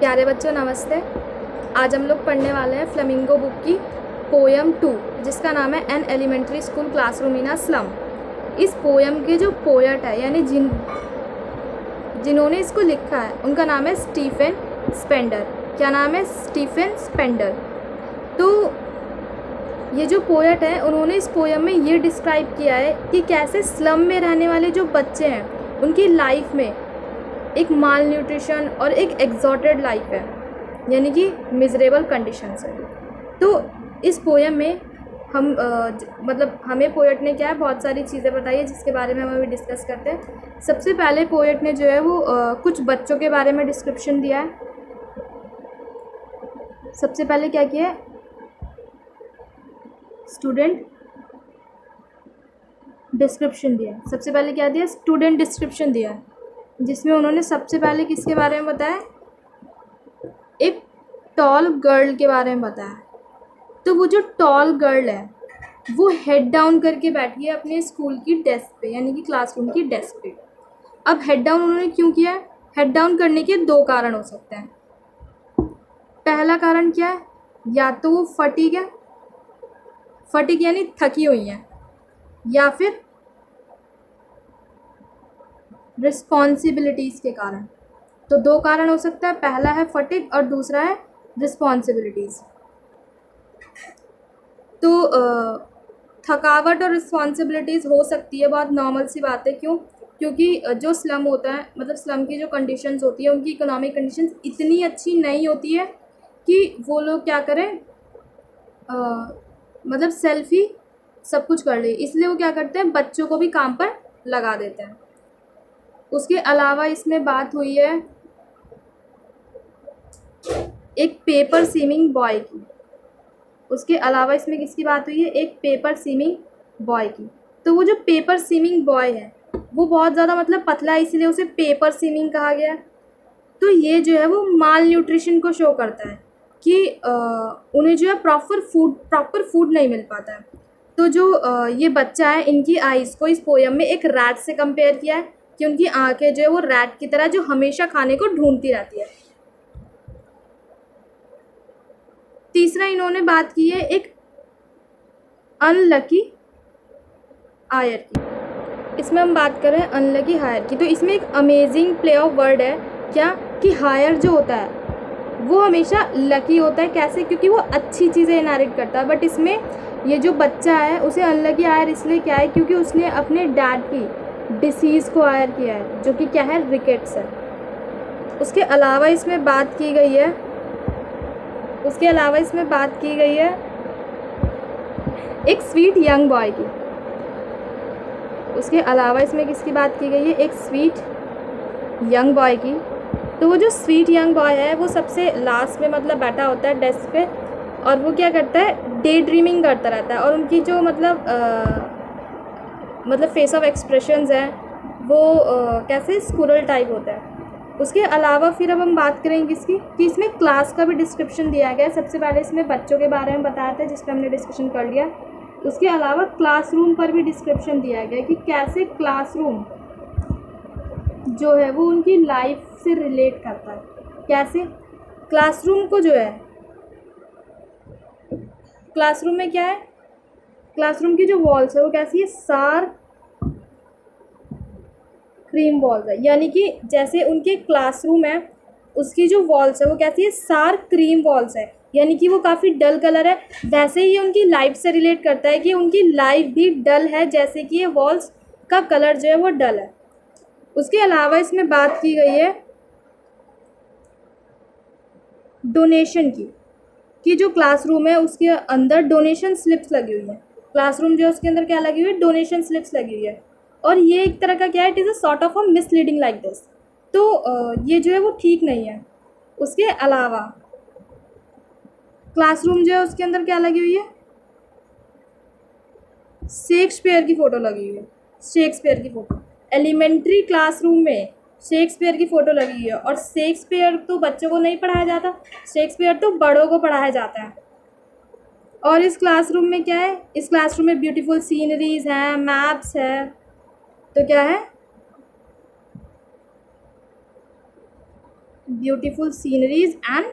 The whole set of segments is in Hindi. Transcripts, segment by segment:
प्यारे बच्चों नमस्ते। आज हम लोग पढ़ने वाले हैं फ्लेमिंगो बुक की पोयम 2 जिसका नाम है an elementary school classroom in a slum. इस पोयम के जो पोएट है यानी जिन्होंने इसको लिखा है उनका नाम है स्टीफन स्पेंडर। क्या नाम है? Stephen Spender. तो ये जो पोएट है उन्होंने इस पोयम में ये डिस्क्राइब किया है कि कैसे स्लम में रहने वाले जो बच्चे हैं उनकी लाइफ में एक माल न्यूट्रिशन और एक एग्जॉटेड लाइफ है, यानी कि मिजरेबल कंडीशंस है। तो इस पोयम में हम मतलब हमें पोएट ने क्या है बहुत सारी चीज़ें बताई है जिसके बारे में हम अभी डिस्कस करते हैं। सबसे पहले पोएट ने जो है वो कुछ बच्चों के बारे में डिस्क्रिप्शन दिया है। सबसे पहले क्या किया है? स्टूडेंट डिस्क्रिप्शन दिया। सबसे पहले क्या दिया? स्टूडेंट डिस्क्रिप्शन दिया है, जिसमें उन्होंने सबसे पहले किसके बारे में बताया? एक टॉल गर्ल के बारे में बताया। तो वो जो टॉल गर्ल है वो हेड डाउन करके बैठी है अपने स्कूल की डेस्क पे, यानी कि क्लासरूम की डेस्क पे। अब हेड डाउन उन्होंने क्यों किया है? हेड डाउन करने के दो कारण हो सकते हैं। पहला कारण क्या है? या तो वो फटीग है, फटीग यानी थकी हुई है, या फिर रिस्पॉन्सिबिलिटीज़ के कारण। तो दो कारण हो सकता है, पहला है फटीग और दूसरा है रिस्पॉन्सिबिलिटीज़। तो थकावट और रिस्पॉन्सिबिलिटीज़ हो सकती है, बहुत नॉर्मल सी बात है। क्यों? क्योंकि जो स्लम होता है, मतलब स्लम की जो कंडीशंस होती है उनकी इकोनॉमिक कंडीशंस इतनी अच्छी नहीं होती है कि वो लोग क्या करें, मतलब सेल्फ ही सब कुछ कर ले। इसलिए वो क्या करते हैं, बच्चों को भी काम पर लगा देते हैं। उसके अलावा इसमें बात हुई है एक पेपर सीमिंग बॉय की। उसके अलावा इसमें किसकी बात हुई है? एक पेपर सीमिंग बॉय की। तो वो जो पेपर सीमिंग बॉय है वो बहुत ज़्यादा मतलब पतला है, इसलिए उसे पेपर सीमिंग कहा गया है। तो ये जो है वो माल न्यूट्रिशन को शो करता है कि उन्हें जो है प्रॉपर फूड नहीं मिल पाता है। तो जो ये बच्चा है, इनकी आइज़ को इस पोयम में एक रैट से कंपेयर किया है कि उनकी आंखें जो है वो रैट की तरह जो हमेशा खाने को ढूंढती रहती है। तीसरा इन्होंने बात की है एक अनलकी हायर की। इसमें हम बात कर रहे हैं अनलकी हायर की। तो इसमें एक अमेजिंग प्ले ऑफ वर्ड है। क्या? कि हायर जो होता है वो हमेशा लकी होता है। कैसे? क्योंकि वो अच्छी चीज़ें इनहेरिट करता है। बट इसमें ये जो बच्चा है उसे अनलकी हायर इसलिए क्या है क्योंकि उसने अपने डैड की डिसीज़ को हायर किया है, जो कि क्या है? रिकेट्स है। उसके अलावा इसमें बात की गई है एक स्वीट यंग बॉय की। उसके अलावा इसमें किसकी बात की गई है? एक स्वीट यंग बॉय की। तो वो जो स्वीट यंग बॉय है वो सबसे लास्ट में मतलब बैठा होता है डेस्क पे, और वो क्या करता है? डे ड्रीमिंग करता रहता है। और उनकी जो मतलब फेस ऑफ एक्सप्रेशंस हैं वो कैसे स्क्विरल टाइप होता है। उसके अलावा फिर अब हम बात करेंगे किसकी, कि इसमें क्लास का भी डिस्क्रिप्शन दिया गया है। सबसे पहले इसमें बच्चों के बारे में बताया था जिस पर हमने डिस्कशन कर लिया। उसके अलावा क्लासरूम पर भी डिस्क्रिप्शन दिया गया है कि कैसे क्लासरूम जो है वो उनकी लाइफ से रिलेट करता है। कैसे? क्लासरूम को जो है, क्लासरूम में क्या है? क्लासरूम की जो वॉल्स है वो कैसी है? शार्प क्रीम वॉल्स है। यानी कि जैसे उनके क्लासरूम है उसकी जो वॉल्स है वो कैसी है? शार्प क्रीम वॉल्स है, यानी कि वो काफ़ी डल कलर है। वैसे ही उनकी लाइफ से रिलेट करता है कि उनकी लाइफ भी डल है, जैसे कि ये वॉल्स का कलर जो है वो डल है। उसके अलावा इसमें बात की गई है डोनेशन की, कि जो क्लासरूम है उसके अंदर डोनेशन स्लिप्स लगी हुई है। क्लासरूम जो है उसके अंदर क्या लगी हुई है? डोनेशन स्लिप्स लगी हुई है। और ये एक तरह का क्या है? It is a sort of a misleading like this. तो ये जो है वो ठीक नहीं है। उसके अलावा क्लासरूम जो है उसके अंदर क्या लगी हुई है? शेक्सपियर की फ़ोटो लगी हुई है। शेक्सपियर की फ़ोटो एलिमेंट्री क्लासरूम में शेक्सपियर की फ़ोटो लगी हुई है। और शेक्सपियर तो बच्चों को नहीं पढ़ाया जाता, शेक्सपियर तो बड़ों को पढ़ाया जाता है। और इस क्लासरूम में क्या है? इस क्लासरूम में ब्यूटीफुल सीनरीज हैं, मैप्स है। तो क्या है? Beautiful sceneries and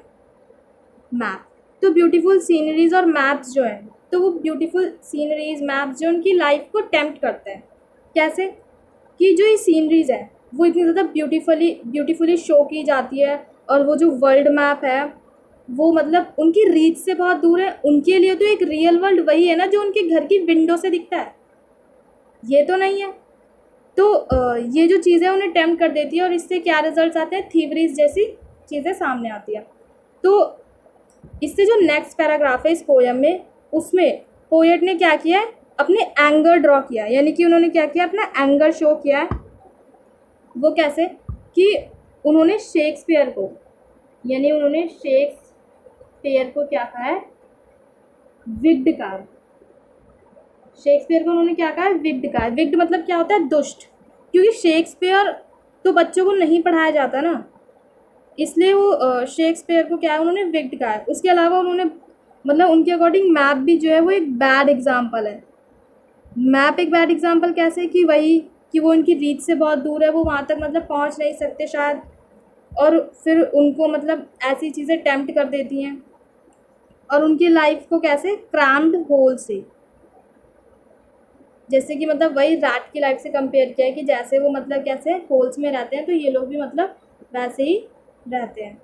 map. तो ब्यूटीफुल सीनरीज और मैप्स जो हैं, तो वो ब्यूटीफुल सीनरीज मैप्स जो उनकी लाइफ को टेम्प्ट करते हैं। कैसे? कि जो ये सीनरीज है वो इतनी ज़्यादा ब्यूटीफुली शो की जाती है, और वो जो वर्ल्ड मैप है वो मतलब उनकी रीच से बहुत दूर है। उनके लिए तो एक रियल वर्ल्ड वही है ना जो उनके घर की विंडो से दिखता है, ये तो नहीं है। तो ये जो चीज़ें उन्हें टेम्प्ट कर देती है, और इससे क्या रिजल्ट्स आते हैं? थीवरीज जैसी चीज़ें सामने आती हैं। तो इससे जो नेक्स्ट पैराग्राफ है इस पोयम में, उसमें पोएट ने क्या किया है? अपने एंगर ड्रॉ किया है, यानी कि उन्होंने क्या किया? अपना एंगर शो किया है। वो कैसे? कि उन्होंने शेक्सपियर को क्या कहा है? विग्ड कहा है। शेक्सपियर को उन्होंने क्या कहा है? विग्ड कहा है। विग्ड मतलब क्या होता है? दुष्ट। क्योंकि शेक्सपियर तो बच्चों को नहीं पढ़ाया जाता ना, इसलिए वो शेक्सपियर को क्या है? उन्होंने विग्ड कहा है। उसके अलावा उन्होंने मतलब उनके अकॉर्डिंग मैप भी जो है वो एक बैड एग्जाम्पल है। मैप एक बैड एग्जाम्पल कैसे? कि वही कि वो उनकी रीच से बहुत दूर है, वो वहाँ तक मतलब पहुँच नहीं सकते शायद, और फिर उनको मतलब ऐसी चीज़ें टेम्प्ट कर देती हैं, और उनकी लाइफ को कैसे? क्रैम्ड होल से, जैसे कि मतलब वही रैट की लाइफ से कंपेयर किया है कि जैसे वो मतलब कैसे होल्स में रहते हैं, तो ये लोग भी मतलब वैसे ही रहते हैं।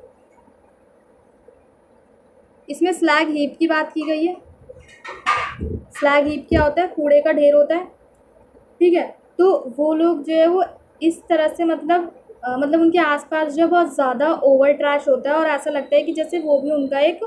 इसमें स्लैग हीप की बात की गई है। स्लैग हीप क्या होता है? कूड़े का ढेर होता है, ठीक है। तो वो लोग जो है वो इस तरह से मतलब उनके आसपास जो बहुत ज़्यादा ओवर ट्रैश होता है, और ऐसा लगता है कि जैसे वो भी उनका एक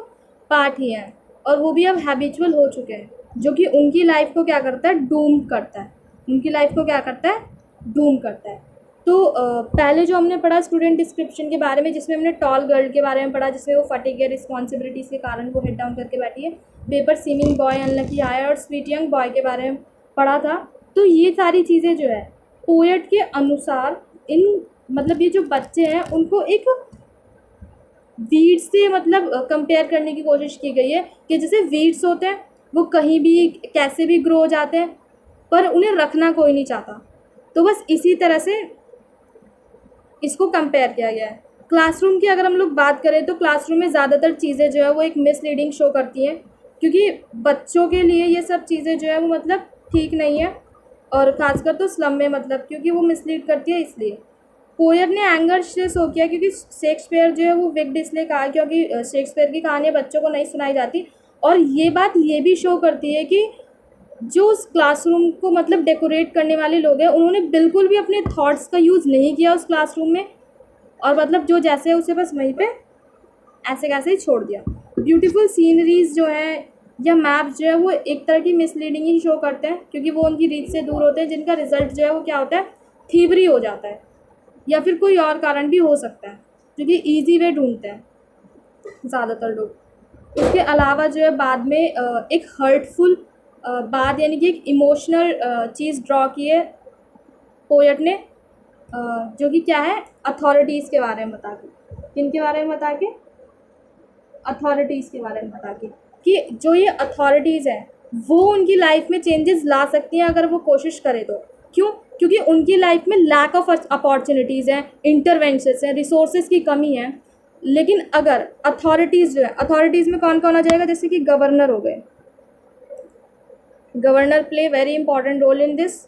पार्ट ही है, और वो भी अब हैबिचुअल हो चुके हैं, जो कि उनकी लाइफ को क्या करता है? डूम करता है। उनकी लाइफ को क्या करता है? डूम करता है। तो पहले जो हमने पढ़ा स्टूडेंट डिस्क्रिप्शन के बारे में, जिसमें हमने टॉल गर्ल के बारे में पढ़ा, जिसमें वो फटे गए रिस्पॉन्सिबिलिटीज़ के कारण वो हेड डाउन करके बैठी है, पेपर सीमिंग बॉय, अनलकी आया, और स्वीट यंग बॉय के बारे में पढ़ा था। तो ये सारी चीज़ें जो है पोएट के अनुसार इन मतलब ये जो बच्चे हैं उनको एक वीड्स से मतलब कंपेयर करने की कोशिश की गई है, कि जैसे वीड्स होते हैं वो कहीं भी कैसे भी ग्रो हो जाते हैं, पर उन्हें रखना कोई नहीं चाहता। तो बस इसी तरह से इसको कंपेयर किया गया है। क्लासरूम की अगर हम लोग बात करें, तो क्लासरूम में ज़्यादातर चीज़ें जो है वो एक मिसलीडिंग शो करती हैं, क्योंकि बच्चों के लिए ये सब चीज़ें जो है वो मतलब ठीक नहीं है, और ख़ासकर तो स्लम में मतलब क्योंकि वो मिसलीड करती है। इसलिए पोएट ने एंगर से शो किया, क्योंकि शेक्सपियर जो है वो विग्ड इसलिए कहा क्योंकि शेक्सपियर की कहानियाँ बच्चों को नहीं सुनाई जाती, और ये बात ये भी शो करती है कि जो उस क्लासरूम को मतलब डेकोरेट करने वाले लोग हैं, उन्होंने बिल्कुल भी अपने थॉट्स का यूज़ नहीं किया उस क्लासरूम में, और मतलब जो जैसे है उसे बस वहीं पे ऐसे कैसे ही छोड़ दिया। ब्यूटीफुल सीनरीज जो है या मैप्स जो है वो एक तरह की मिसलीडिंग ही शो करते हैं, क्योंकि वो उनकी रीच से दूर होते हैं, जिनका रिजल्ट जो है वो क्या होता है? थीवरी हो जाता है, या फिर कोई और कारण भी हो सकता है, क्योंकि ईजी वे ढूंढते हैं ज़्यादातर लोग। इसके अलावा जो है बाद में एक हर्टफुल बात, यानी कि एक इमोशनल चीज़ ड्रॉ की है पोएट ने, जो कि क्या है? अथॉरिटीज़ के बारे में बता के। किन के बारे में बता के? अथॉरिटीज़ के बारे में बता के, कि जो ये अथॉरिटीज़ हैं वो उनकी लाइफ में चेंजेस ला सकती हैं अगर वो कोशिश करें तो। क्यों? क्योंकि उनकी लाइफ में लैक ऑफ अपॉर्चुनिटीज़ हैं, इंटरवेंशंस हैं, रिसोर्सेज की कमी है। लेकिन अगर अथॉरिटीज़ जो है, अथॉरिटीज़ में कौन कौन आ जाएगा? जैसे कि गवर्नर हो गए, governor play very important role in this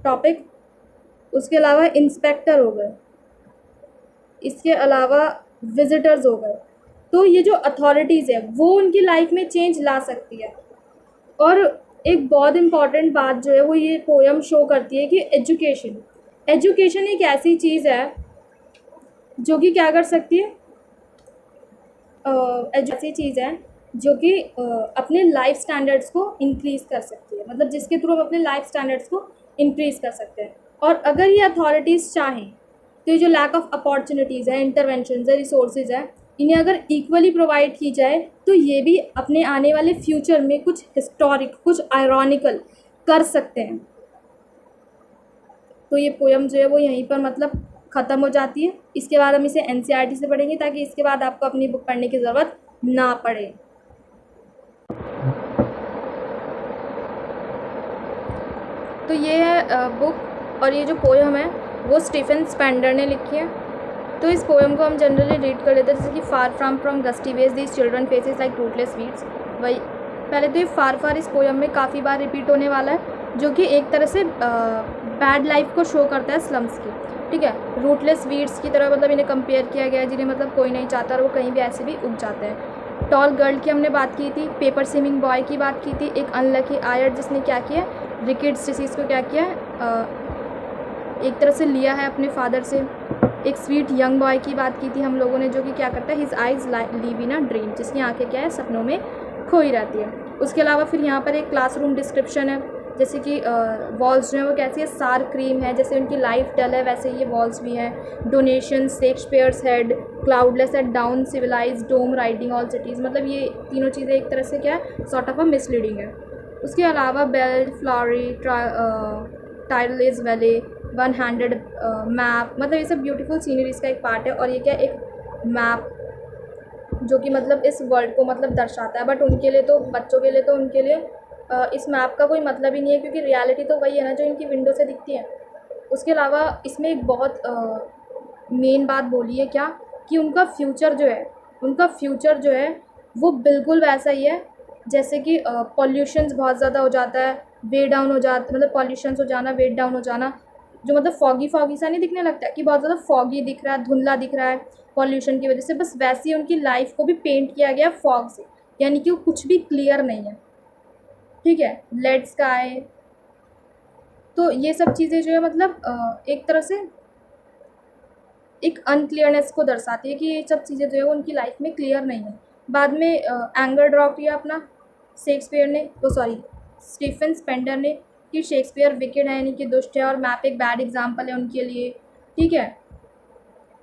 topic. उसके अलावा इंस्पेक्टर हो गए, इसके अलावा विजिटर्स हो गए। तो ये जो अथॉरिटीज़ है वो उनकी लाइफ में चेंज ला सकती है। और एक बहुत इम्पॉर्टेंट बात जो है वो ये पोयम शो करती है कि एजुकेशन एक ऐसी चीज़ है जो कि क्या कर सकती है? ऐसी चीज़ है जो कि अपने लाइफ स्टैंडर्ड्स को इंक्रीज़ कर सकती है, मतलब जिसके थ्रू हम अपने लाइफ स्टैंडर्ड्स को इंक्रीज़ कर सकते हैं। और अगर ये अथॉरिटीज़ चाहें तो ये जो लैक ऑफ अपॉर्चुनिटीज़ है, इंटरवेंशंस है, रिसोर्सेज है, इन्हें अगर इक्वली प्रोवाइड की जाए तो ये भी अपने आने वाले फ्यूचर में कुछ हिस्टोरिक, कुछ आयरॉनिकल कर सकते हैं। तो ये पोयम जो है वो यहीं पर मतलब ख़त्म हो जाती है। इसके बाद हम इसे एनसीईआरटी से पढ़ेंगे, ताकि इसके बाद आपको अपनी बुक पढ़ने की ज़रूरत ना पड़े। तो ये है बुक, और ये जो पोयम है वो स्टीफन स्पेंडर ने लिखी है। तो इस पोएम को हम जनरली रीड कर लेते हैं, जैसे कि far from gusty waves these children faces like rootless weeds. वही पहले तो ये फार इस पोएम में काफ़ी बार रिपीट होने वाला है, जो कि एक तरह से बैड लाइफ को शो करता है स्लम्स की, ठीक है। रूटलेस वीड्स की तरह मतलब इन्हें कंपेयर किया गया है, जिन्हें मतलब कोई नहीं चाहता और वो कहीं भी ऐसे भी उग जाते हैं। टॉल गर्ल की हमने बात की थी, पेपर स्विमिंग बॉय की बात की थी, एक अनलकी आयर जिसने क्या किया, रिकेट्स डिसीज़ को क्या किया एक तरह से लिया है अपने फादर से। एक स्वीट यंग बॉय की बात की थी हम लोगों ने, जो कि क्या करता है, his eyes leave in a dream, जिसकी आंखें क्या है, सपनों में खोई रहती है। उसके अलावा फिर यहाँ पर एक क्लासरूम डिस्क्रिप्शन है, जैसे कि वॉल्स जो है वो कैसी है, सार क्रीम है, जैसे उनकी लाइफ डल है वैसे ये वॉल्स भी हैं। Donation, Shakespeare's head, cloudless at dawn, civilise, dome, riding all cities, मतलब ये तीनों चीज़ें एक तरह से क्या है, सॉर्ट ऑफ अ मिसलीडिंग है। उसके अलावा belt, flowery, tideless valley, one handed map, मतलब ये सब ब्यूटीफुल सीनरीज का एक पार्ट है। और ये क्या, एक मैप जो कि मतलब इस वर्ल्ड को मतलब दर्शाता है। बट उनके लिए तो, बच्चों के लिए तो, उनके लिए इस मैप का कोई मतलब ही नहीं है, क्योंकि रियलिटी तो वही है ना जो इनकी विंडो से दिखती है। उसके अलावा इसमें एक बहुत मेन बात बोली है क्या, कि उनका फ्यूचर जो है वो बिल्कुल वैसा ही है जैसे कि पॉल्यूशंस बहुत ज़्यादा हो जाता है, वे डाउन हो जाता, मतलब पॉल्यूशंस हो जाना, वेट डाउन हो जाना, जो मतलब फॉगी सा नहीं दिखने लगता है कि बहुत ज़्यादा फॉगी दिख रहा है, धुंधला दिख रहा है पॉल्यूशन की वजह से, बस वैसी उनकी लाइफ को भी पेंट किया गया फॉग से, यानी कि वो कुछ भी क्लियर नहीं है, ठीक है। लेड स्काई, तो ये सब चीज़ें जो है मतलब एक तरह से एक अनक्लियरनेस को दर्शाती है कि ये सब चीज़ें जो है वो उनकी लाइफ में क्लियर नहीं है। बाद में एंगर ड्रॉ किया अपना शेक्सपियर ने, स्टीफन स्पेंडर ने, कि शेक्सपियर विकेड है, यानी कि दुष्ट है, और मैप एक बैड एग्जाम्पल है उनके लिए, ठीक है।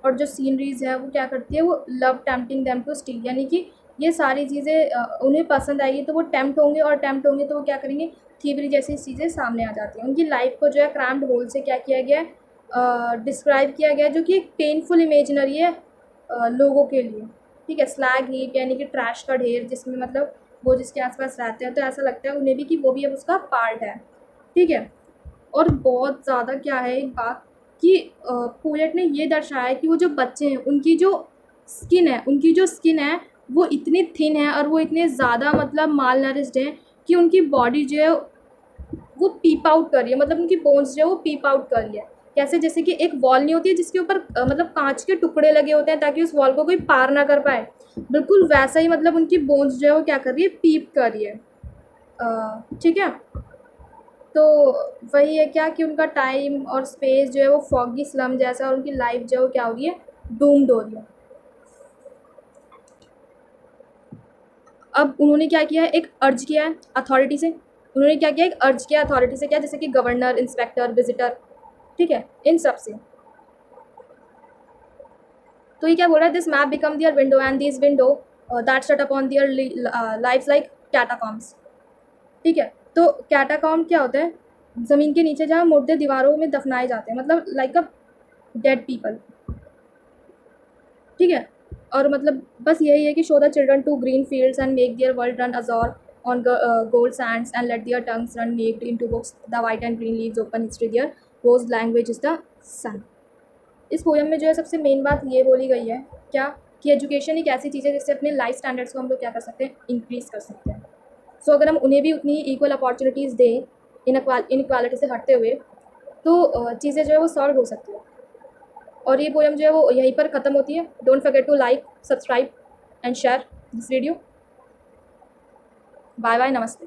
और जो सीनरीज है वो क्या करती है, वो love tempting them to steal, यानी कि ये सारी चीज़ें उन्हें पसंद आएगी तो वो टेम्प्ट होंगे, और टेम्प्ट होंगे तो वो क्या करेंगे, थीवरी जैसी चीज़ें सामने आ जाती हैं। उनकी लाइफ को जो है क्रैम्ड होल से क्या किया गया है, डिस्क्राइब किया गया है, जो कि एक पेनफुल इमेजनरी है लोगों के लिए, ठीक है। स्लैग हीप, यानी कि ट्रैश का ढेर, जिसमें मतलब वो जिसके आसपास रहते हैं तो ऐसा लगता है उन्हें भी कि वो भी अब उसका पार्ट है, ठीक है। और बहुत ज़्यादा क्या है एक बात, कि पोएट ने ये दर्शाया है कि वो जो बच्चे हैं उनकी जो स्किन है वो इतनी थिन है, और वो इतने ज़्यादा मतलब माल नरिश्ड हैं कि उनकी बॉडी जो है वो पीप आउट कर रही है, मतलब उनकी बोन्स जो है वो पीप आउट कर रही है। कैसे, जैसे कि एक वॉल नहीं होती है जिसके ऊपर मतलब कांच के टुकड़े लगे होते हैं ताकि उस वॉल को कोई पार ना कर पाए, बिल्कुल वैसा ही मतलब उनकी बोन्स जो है वो क्या कर रही है, पीप कर रही है, ठीक है। तो वही है क्या, कि उनका टाइम और स्पेस जो है वो फॉगी स्लम जैसा, और उनकी लाइफ जो है वो क्या हो रही है, डूम्ड हो रही है। अब उन्होंने क्या किया है, एक अर्ज किया है अथॉरिटी से, क्या, जैसे कि गवर्नर, इंस्पेक्टर, विजिटर, ठीक है, इन सब से। तो ये क्या बोल रहा है, this map become their window and this window that shut upon their lives like catacombs, ठीक है। तो कैटाकॉम क्या होता है, ज़मीन के नीचे जहाँ मुर्दे दीवारों में दफनाए जाते हैं, मतलब लाइक अ डेड पीपल, ठीक है। और मतलब बस यही है कि show the children to green fields and make their world run azure on gold sands and let their tongues run naked into books the white and green leaves open history their whose language is the sun. इस पोएम में जो है सबसे मेन बात ये बोली गई है क्या, कि एजुकेशन एक ऐसी चीज़ है जिससे अपने लाइफ स्टैंडर्ड्स को हम लोग क्या कर सकते हैं, इंक्रीज़ कर सकते हैं। सो अगर हम उन्हें भी उतनी इक्वल अपॉर्चुनिटीज़ दें इनक्वालिटी से हटते हुए, तो चीज़ें जो है वो सॉल्व हो सकती है। और ये पोएम जो है वो यहीं पर ख़त्म होती है। Don't forget to like, subscribe and share this video. Bye bye, नमस्ते।